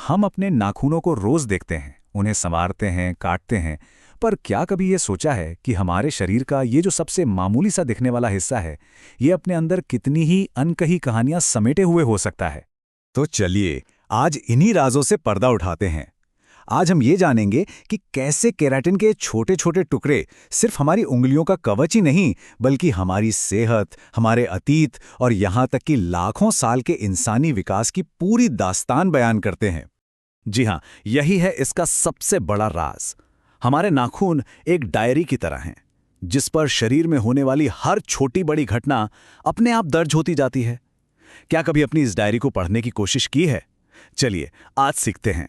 हम अपने नाखूनों को रोज देखते हैं, उन्हें संवारते हैं, काटते हैं, पर क्या कभी ये सोचा है कि हमारे शरीर का ये जो सबसे मामूली सा दिखने वाला हिस्सा है, ये अपने अंदर कितनी ही अनकही कहानियां समेटे हुए हो सकता है। तो चलिए आज इन्हीं राजों से पर्दा उठाते हैं। आज हम ये जानेंगे कि कैसे केराटिन के छोटे छोटे टुकड़े सिर्फ हमारी उंगलियों का कवच ही नहीं, बल्कि हमारी सेहत, हमारे अतीत और यहाँ तक कि लाखों साल के इंसानी विकास की पूरी दास्तान बयान करते हैं। जी हाँ, यही है इसका सबसे बड़ा राज। हमारे नाखून एक डायरी की तरह हैं, जिस पर शरीर में होने वाली हर छोटी बड़ी घटना अपने आप दर्ज होती जाती है। क्या कभी अपनी इस डायरी को पढ़ने की कोशिश की है? चलिए आज सीखते हैं।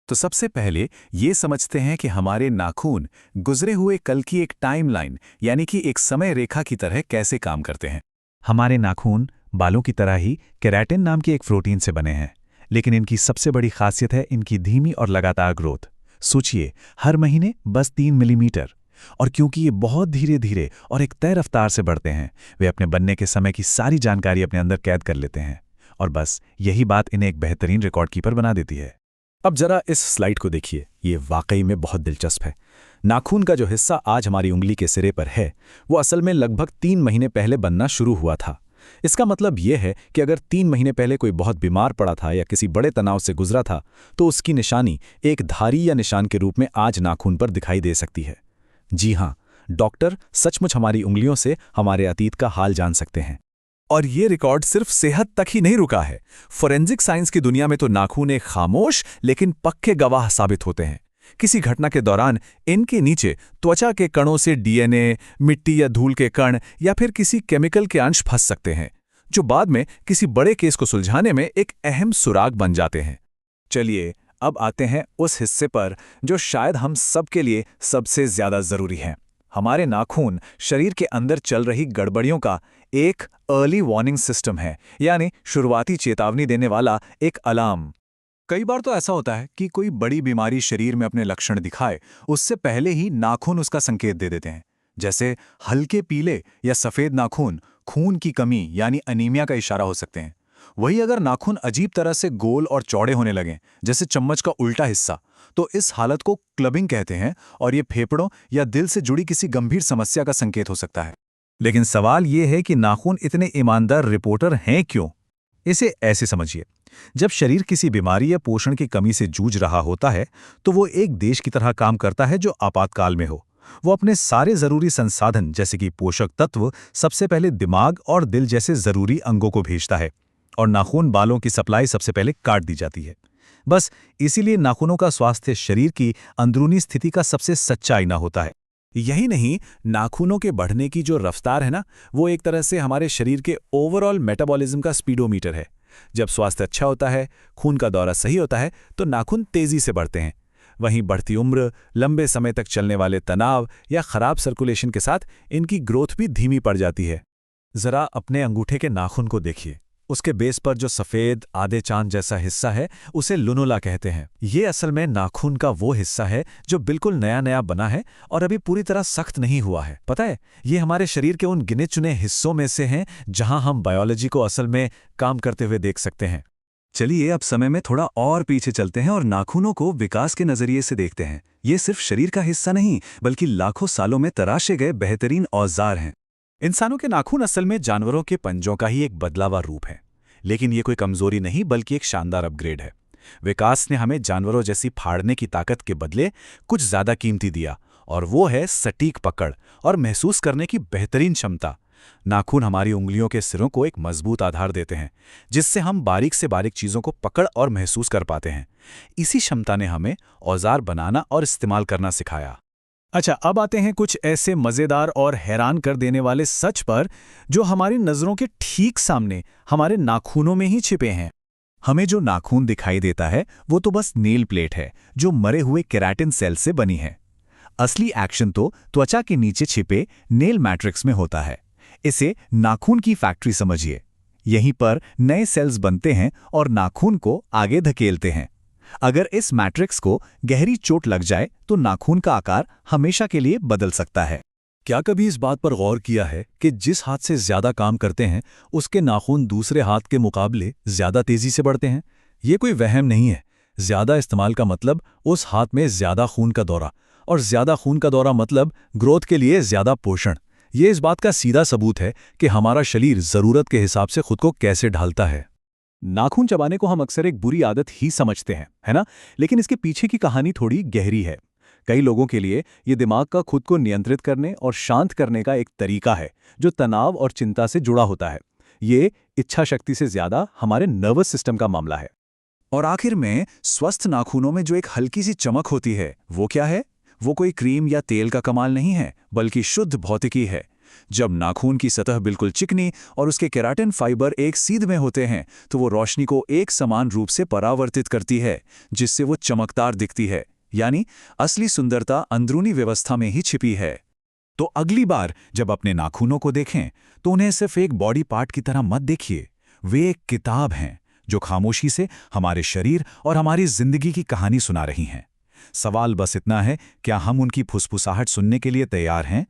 तो सबसे पहले ये समझते हैं कि हमारे नाखून गुजरे हुए कल की एक टाइमलाइन यानी कि एक समय रेखा की तरह कैसे काम करते हैं। हमारे नाखून बालों की तरह ही केराटिन नाम की एक प्रोटीन से बने हैं, लेकिन इनकी सबसे बड़ी खासियत है इनकी धीमी और लगातार ग्रोथ। सोचिए, हर महीने बस 3 मिलीमीटर। और क्योंकि ये बहुत धीरे धीरे और एक तय रफ्तार से बढ़ते हैं, वे अपने बनने के समय की सारी जानकारी अपने अंदर कैद कर लेते हैं। और बस यही बात इन्हें एक बेहतरीन रिकॉर्ड कीपर बना देती है। अब जरा इस स्लाइड को देखिए, ये वाकई में बहुत दिलचस्प है। नाखून का जो हिस्सा आज हमारी उंगली के सिरे पर है, वो असल में लगभग 3 महीने पहले बनना शुरू हुआ था। इसका मतलब यह है कि अगर 3 महीने पहले कोई बहुत बीमार पड़ा था या किसी बड़े तनाव से गुजरा था, तो उसकी निशानी एक धारी या निशान के रूप में आज नाखून पर दिखाई दे सकती है। जी हाँ, डॉक्टर सचमुच हमारी उंगलियों से हमारे अतीत का हाल जान सकते हैं। और ये रिकॉर्ड सिर्फ सेहत तक ही नहीं रुका है। फोरेंसिक साइंस की दुनिया में तो नाखून एक खामोश लेकिन पक्के गवाह साबित होते हैं। किसी घटना के दौरान इनके नीचे त्वचा के कणों से डीएनए, मिट्टी या धूल के कण या फिर किसी केमिकल के अंश फंस सकते हैं, जो बाद में किसी बड़े केस को सुलझाने में एक अहम सुराग बन जाते हैं। चलिए अब आते हैं उस हिस्से पर जो शायद हम सबके लिए सबसे ज्यादा जरूरी है। हमारे नाखून शरीर के अंदर चल रही गड़बड़ियों का एक अर्ली वार्निंग सिस्टम है, यानी शुरुआती चेतावनी देने वाला एक अलार्म। कई बार तो ऐसा होता है कि कोई बड़ी बीमारी शरीर में अपने लक्षण दिखाए, उससे पहले ही नाखून उसका संकेत दे देते हैं। जैसे हल्के पीले या सफेद नाखून खून की कमी यानी अनीमिया का इशारा हो सकते हैं। वही अगर नाखून अजीब तरह से गोल और चौड़े होने लगें, जैसे चम्मच का उल्टा हिस्सा, तो इस हालत को क्लबिंग कहते हैं और ये फेफड़ों या दिल से जुड़ी किसी गंभीर समस्या का संकेत हो सकता है। लेकिन सवाल ये है कि नाखून इतने ईमानदार रिपोर्टर हैं क्यों? इसे ऐसे समझिए, जब शरीर किसी बीमारी या पोषण की कमी से जूझ रहा होता है, तो वो एक देश की तरह काम करता है जो आपातकाल में हो। वो अपने सारे जरूरी संसाधन जैसे कि पोषक तत्व सबसे पहले दिमाग और दिल जैसे जरूरी अंगों को भेजता है, और नाखून बालों की सप्लाई सबसे पहले काट दी जाती है। बस इसीलिए नाखूनों का स्वास्थ्य शरीर की अंदरूनी स्थिति का सबसे सच्चा आईना होता है। यही नहीं, नाखूनों के बढ़ने की जो रफ्तार है ना, वो एक तरह से हमारे शरीर के ओवरऑल मेटाबॉलिज्म का स्पीडोमीटर है। जब स्वास्थ्य अच्छा होता है, खून का दौरा सही होता है, तो नाखून तेजी से बढ़ते हैं। वहीं बढ़ती उम्र, लंबे समय तक चलने वाले तनाव या खराब सर्कुलेशन के साथ इनकी ग्रोथ भी धीमी पड़ जाती है। जरा अपने अंगूठे के नाखून को देखिए। उसके बेस पर जो सफ़ेद आधे चांद जैसा हिस्सा है, उसे लुनुला कहते हैं। ये असल में नाखून का वो हिस्सा है जो बिल्कुल नया नया बना है और अभी पूरी तरह सख्त नहीं हुआ है। पता है, ये हमारे शरीर के उन गिने चुने हिस्सों में से हैं जहां हम बायोलॉजी को असल में काम करते हुए देख सकते हैं। चलिए अब समय में थोड़ा और पीछे चलते हैं और नाखूनों को विकास के नजरिए से देखते हैं। ये सिर्फ शरीर का हिस्सा नहीं, बल्कि लाखों सालों में तराशे गए बेहतरीन औजार हैं। इंसानों के नाखून असल में जानवरों के पंजों का ही एक बदलावा रूप है, लेकिन ये कोई कमजोरी नहीं बल्कि एक शानदार अपग्रेड है। विकास ने हमें जानवरों जैसी फाड़ने की ताकत के बदले कुछ ज्यादा कीमती दिया, और वो है सटीक पकड़ और महसूस करने की बेहतरीन क्षमता। नाखून हमारी उंगलियों के सिरों को एक मजबूत आधार देते हैं, जिससे हम बारीक से बारीक चीजों को पकड़ और महसूस कर पाते हैं। इसी क्षमता ने हमें औजार बनाना और इस्तेमाल करना सिखाया। अच्छा, अब आते हैं कुछ ऐसे मजेदार और हैरान कर देने वाले सच पर जो हमारी नजरों के ठीक सामने हमारे नाखूनों में ही छिपे हैं। हमें जो नाखून दिखाई देता है वो तो बस नेल प्लेट है जो मरे हुए केराटिन सेल से बनी है। असली एक्शन तो त्वचा के नीचे छिपे नेल मैट्रिक्स में होता है। इसे नाखून की फैक्ट्री समझिए। यहीं पर नए सेल्स बनते हैं और नाखून को आगे धकेलते हैं। अगर इस मैट्रिक्स को गहरी चोट लग जाए तो नाखून का आकार हमेशा के लिए बदल सकता है। क्या कभी इस बात पर गौर किया है कि जिस हाथ से ज्यादा काम करते हैं उसके नाखून दूसरे हाथ के मुकाबले ज्यादा तेजी से बढ़ते हैं? ये कोई वहम नहीं है, ज्यादा इस्तेमाल का मतलब उस हाथ में ज्यादा खून का दौरा, और ज्यादा खून का दौरा मतलब ग्रोथ के लिए ज्यादा पोषण। ये इस बात का सीधा सबूत है कि हमारा शरीर जरूरत के हिसाब से खुद को कैसे ढालता है। नाखून चबाने को हम अक्सर एक बुरी आदत ही समझते हैं, है ना? लेकिन इसके पीछे की कहानी थोड़ी गहरी है। कई लोगों के लिए ये दिमाग का खुद को नियंत्रित करने और शांत करने का एक तरीका है, जो तनाव और चिंता से जुड़ा होता है। ये इच्छा शक्ति से ज्यादा हमारे नर्वस सिस्टम का मामला है। और आखिर में स्वस्थ नाखूनों में जो एक हल्की सी चमक होती है, वो क्या है? वो कोई क्रीम या तेल का कमाल नहीं है, बल्कि शुद्ध भौतिकी है। जब नाखून की सतह बिल्कुल चिकनी और उसके केराटिन फाइबर एक सीध में होते हैं, तो वो रोशनी को एक समान रूप से परावर्तित करती है, जिससे वो चमकदार दिखती है। यानी असली सुंदरता अंदरूनी व्यवस्था में ही छिपी है। तो अगली बार जब अपने नाखूनों को देखें, तो उन्हें सिर्फ एक बॉडी पार्ट की तरह मत देखिए। वे एक किताब हैं, जो खामोशी से हमारे शरीर और हमारी जिंदगी की कहानी सुना रही हैं। सवाल बस इतना है, क्या हम उनकी फुसफुसाहट सुनने के लिए तैयार हैं?